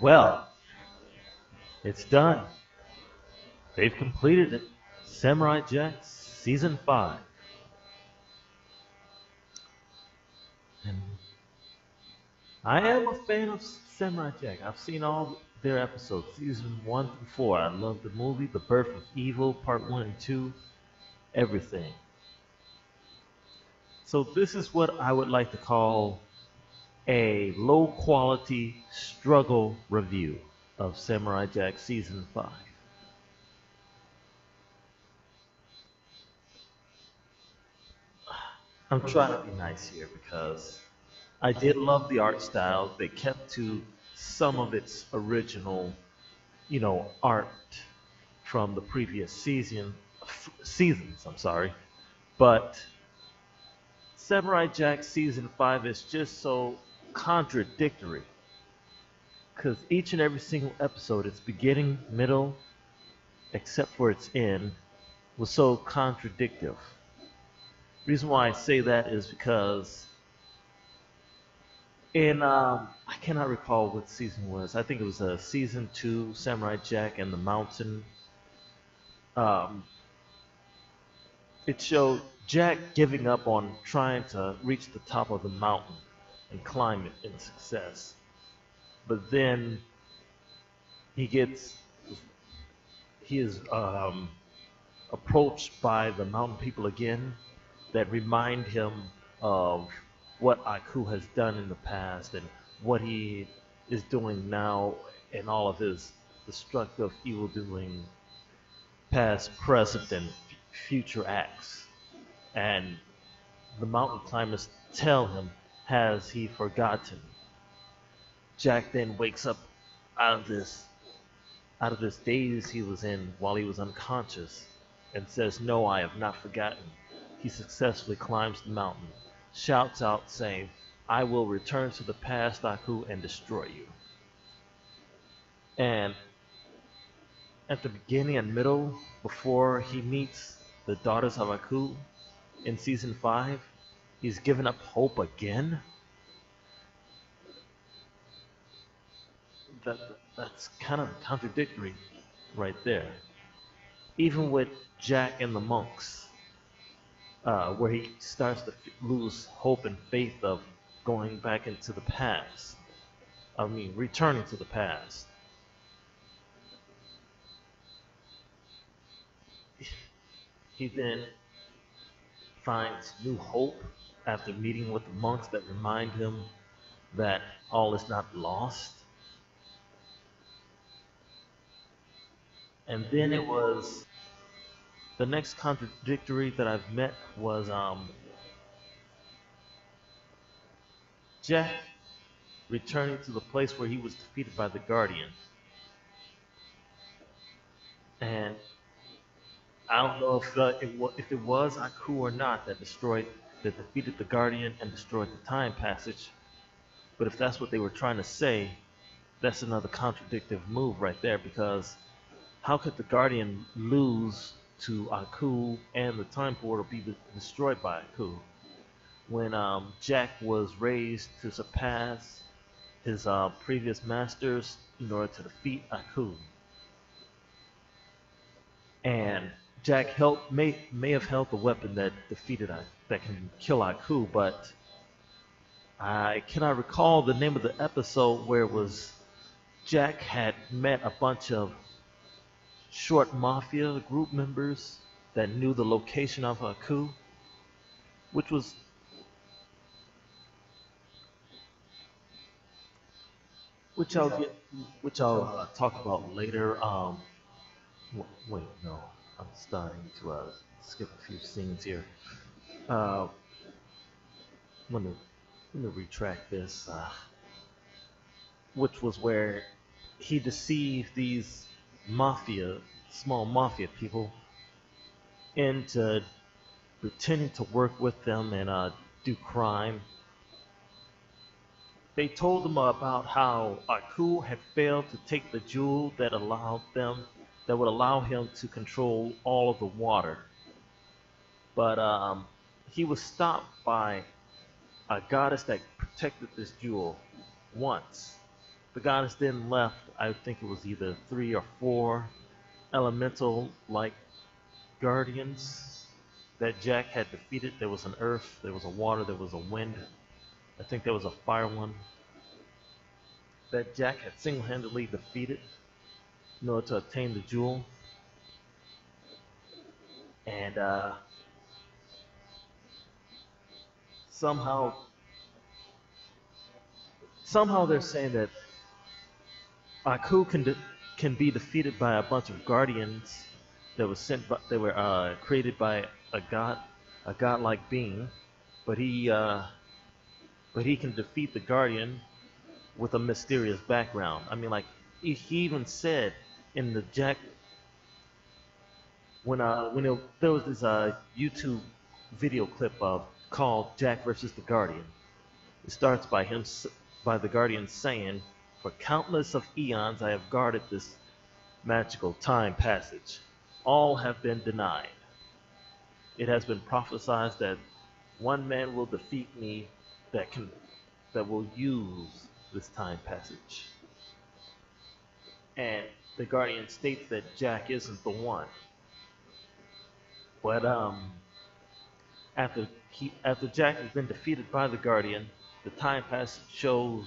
Well, it's done. They've completed it. Samurai Jack Season 5. And I am a fan of Samurai Jack. I've seen all their episodes, Season 1 through 4. I love the movie, The Birth of Evil, Part 1 and 2, everything. So, this is what I would like to call a low quality struggle review of Samurai Jack Season 5. I'm trying to be nice here because I did love the art style. They kept to some of its original, art from the previous seasons. I'm sorry, but Samurai Jack season 5 is just so contradictory because each and every single episode, its beginning, middle, except for its end, was so contradictive. Reason why I say that is because in I cannot recall what season it was. I think it was season two, Samurai Jack and the Mountain. Um, it showed Jack giving up on trying to reach the top of the mountain and climb it in success. But then he gets he is approached by the mountain people again that remind him of what Aku has done in the past and what he is doing now and all of his destructive, evil doing, past, present, and future acts. And the mountain climbers tell him, has he forgotten? Jack then wakes up out of this out of this daze he was in while he was unconscious and says, no, I have not forgotten. He successfully climbs the mountain, shouts out, saying, I will return to the past, Aku, and destroy you. And at the beginning and middle, before he meets the daughters of Aku in season 5, he's given up hope again. That, that's kind of contradictory right there. Even with Jack and the monks, where he starts to lose hope and faith of going back into the past. I mean, returning to the past. He then finds new hope after meeting with the monks that remind him that all is not lost. And then it was the next contradictory that I've met was Jack returning to the place where he was defeated by the Guardian. And I don't know if it was Aku or not that defeated the Guardian and destroyed the time passage. But if that's what they were trying to say, that's another contradictive move right there because how could the Guardian lose to Aku and the time portal be destroyed by Aku when Jack was raised to surpass his previous masters in order to defeat Aku? And Jack may have held the weapon that that can kill Aku, but I cannot recall the name of the episode where it was Jack had met a bunch of short mafia group members that knew the location of Aku, which was which I'll get which I'll talk about later. Wait, no, I'm starting to skip a few scenes here. Uh, let me let me retract this. Which was where he deceived these mafia, small mafia people, into pretending to work with them and do crime. They told him about how Aku had failed to take the jewel that would allow him to control all of the water. But he was stopped by a goddess that protected this jewel once. the goddess then left. I think it was either 3 or 4 elemental like guardians that Jack had defeated. There was an earth, there was a water, there was a wind. I think there was a fire one that Jack had single-handedly defeated in order to obtain the jewel. And somehow, somehow they're saying that Aku can be defeated by a bunch of guardians that was sent by, they were created by a godlike being, but he can defeat the guardian with a mysterious background. I mean, like he even said in the Jack there was this YouTube video clip of called Jack versus the Guardian. It starts by the Guardian saying, "For countless of eons I have guarded this magical time passage. All have been denied. It has been prophesied that one man will defeat me that will use this time passage." And the Guardian states that Jack isn't the one. But after Jack has been defeated by the Guardian, the time passage shows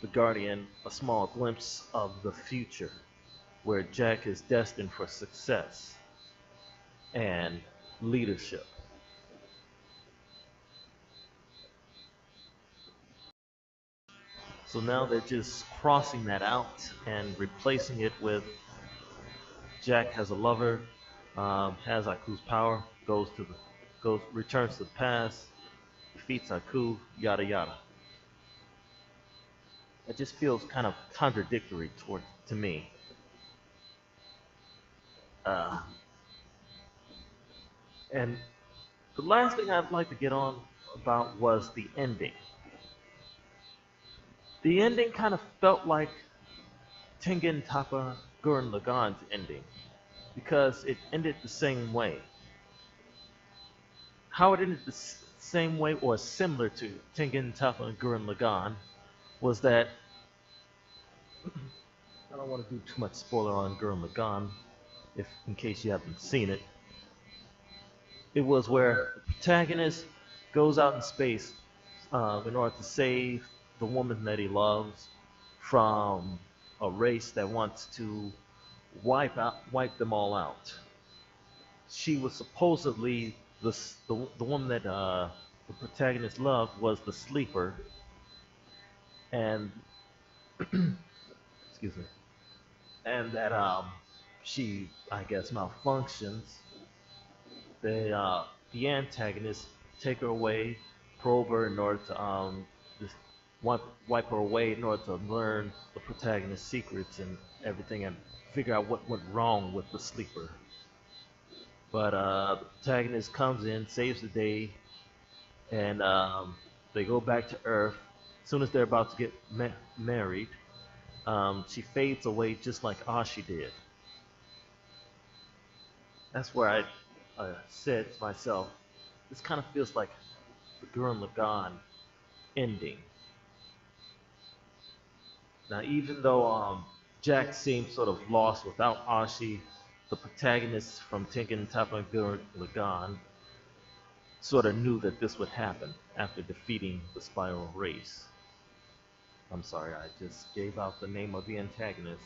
the Guardian a small glimpse of the future, where Jack is destined for success and leadership. So now they're just crossing that out and replacing it with Jack has a lover, has Aku's power, returns to the past, defeats Aku, yada yada. It just feels kind of contradictory to me. And the last thing I'd like to get on about was the ending. The ending kind of felt like Tengen Toppa Gurren Lagann's ending, because it ended the same way. How it ended the same way, or similar to Tengen Toppa Gurren Lagann, was that I don't want to do too much spoiler on Gurren Lagann, in case you haven't seen it. It was where the protagonist goes out in space in order to save the woman that he loves from a race that wants to wipe them all out. She was supposedly the woman that the protagonist loved was the sleeper, and excuse me, and that she, I guess, malfunctions. The antagonist take her away, probe her in order to just wipe her away in order to learn the protagonist's secrets and everything, and figure out what went wrong with the sleeper. But the protagonist comes in, saves the day, and they go back to Earth. As soon as they're about to get married, she fades away just like Ashi did. That's where I said to myself, this kind of feels like the Gurren Lagann ending. Now, even though Jack seemed sort of lost without Ashi, the protagonist from Tengen Toppa Gurren Lagann sort of knew that this would happen after defeating the Spiral race. I'm sorry, I just gave out the name of the antagonist.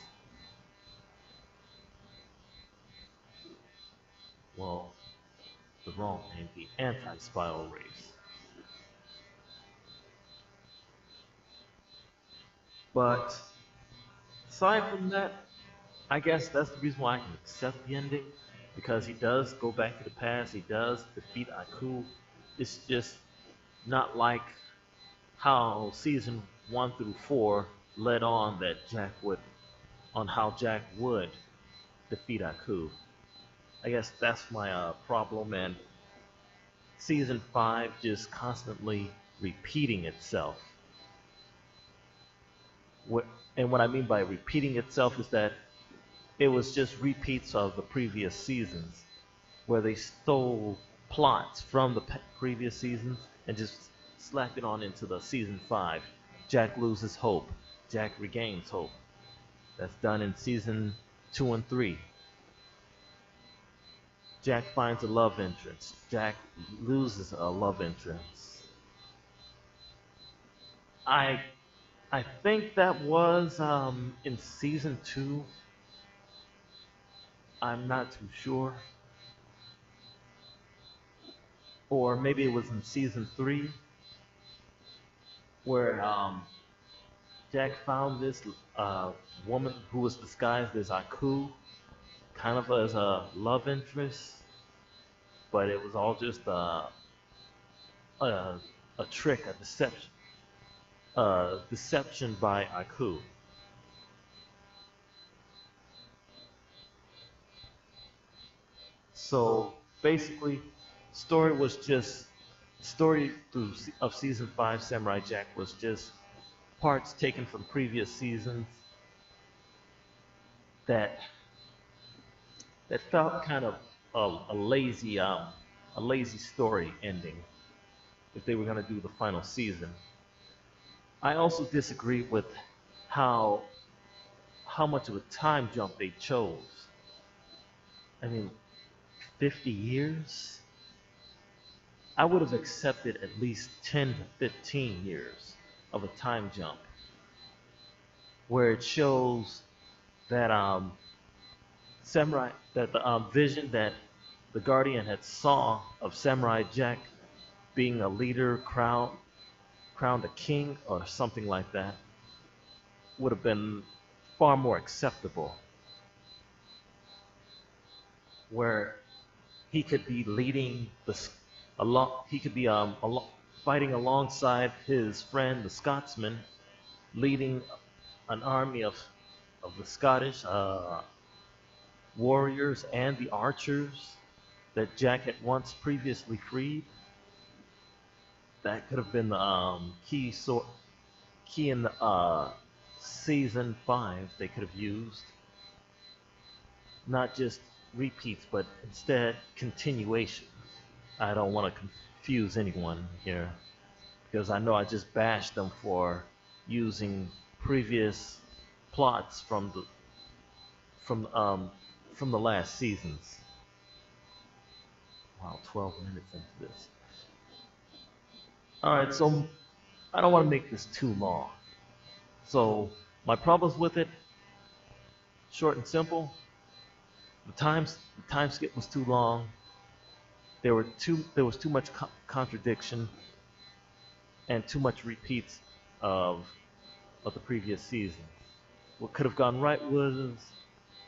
Well, the wrong name, the anti-Spiral race. But aside from that, I guess that's the reason why I can accept the ending, because he does go back to the past, he does defeat Aku. It's just not like how season 1 through 4 led on how Jack would defeat Aku. I guess that's my problem, and season 5 just constantly repeating itself. And what I mean by repeating itself is that it was just repeats of the previous seasons, where they stole plots from the previous seasons and just slapped it on into the season 5. Jack loses hope. Jack regains hope. That's done in season 2 and 3. Jack finds a love interest. Jack loses a love interest. I I think that was in season 2. I'm not too sure, or maybe it was in season 3 where Jack found this woman who was disguised as Aku, kind of as a love interest, but it was all just a, a trick, a deception by Aku. So basically, story was just story of season 5. Samurai Jack was just parts taken from previous seasons that felt kind of a lazy story ending if they were going to do the final season. I also disagree with how much of a time jump they chose. I mean, 50 years? I would have accepted at least 10 to 15 years of a time jump where it shows that the vision that the Guardian had saw of Samurai Jack being a leader, crowned a king or something like that, would have been far more acceptable. Where he could be leading he could be fighting alongside his friend, the Scotsman, leading an army of the Scottish warriors and the archers that Jack had once previously freed. That could have been the key in the season 5 they could have used. Not just repeats, but instead continuation. I don't want to confuse anyone here because I know I just bashed them for using previous plots from the last seasons. Wow, 12 minutes into this. All right, so I don't want to make this too long. So my problems with it, short and simple. The time skip was too long. There was too much contradiction and too much repeats of the previous season. What could have gone right was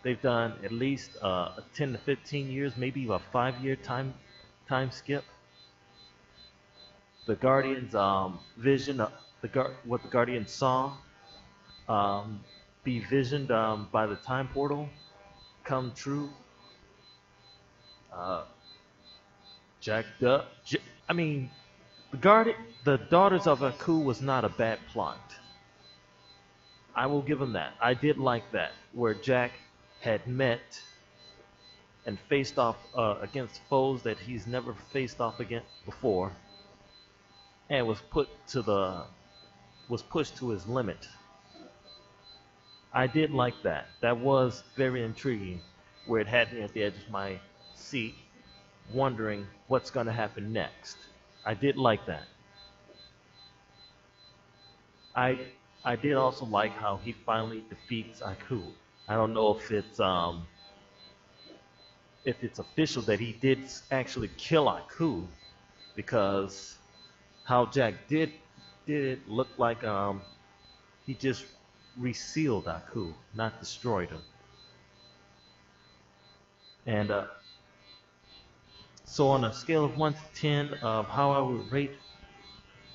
they've done at least 10 to 15 years, maybe a 5-year time skip. The Guardian's vision, what the Guardian saw, be visioned by the time portal, come true. Uh, Jack Duck. I mean, the Daughters of Aku was not a bad plot. I will give him that. I did like that, where Jack had met and faced off against foes that he's never faced off against before, and was pushed to his limit. I did like that. That was very intriguing, where it had me at the edge of my seat, wondering what's going to happen next. I did like that. I I did also like how he finally defeats Aku. I don't know if it's official that he did actually kill Aku, because how Jack did it look like he just resealed Aku, not destroyed him. And so on a scale of 1 to 10 of how I would rate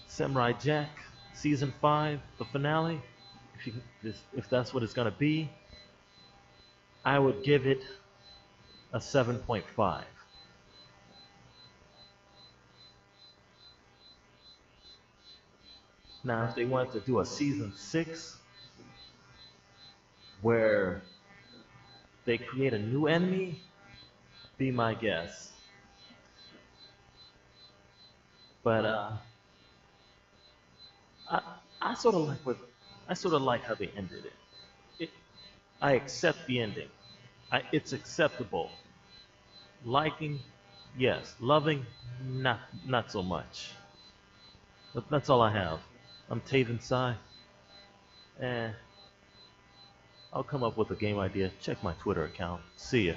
Samurai Jack season 5, the finale, if that's what it's gonna be, I would give it a 7.5. Now, if they wanted to do a season 6 where they create a new enemy, be my guess. But I, I sort of like what I sort of like how they ended it. it I accept the ending. It's acceptable. Liking, yes. Loving, not so much. But that's all I have. I'm Taven Sai. Eh, I'll come up with a game idea. Check my Twitter account. See ya.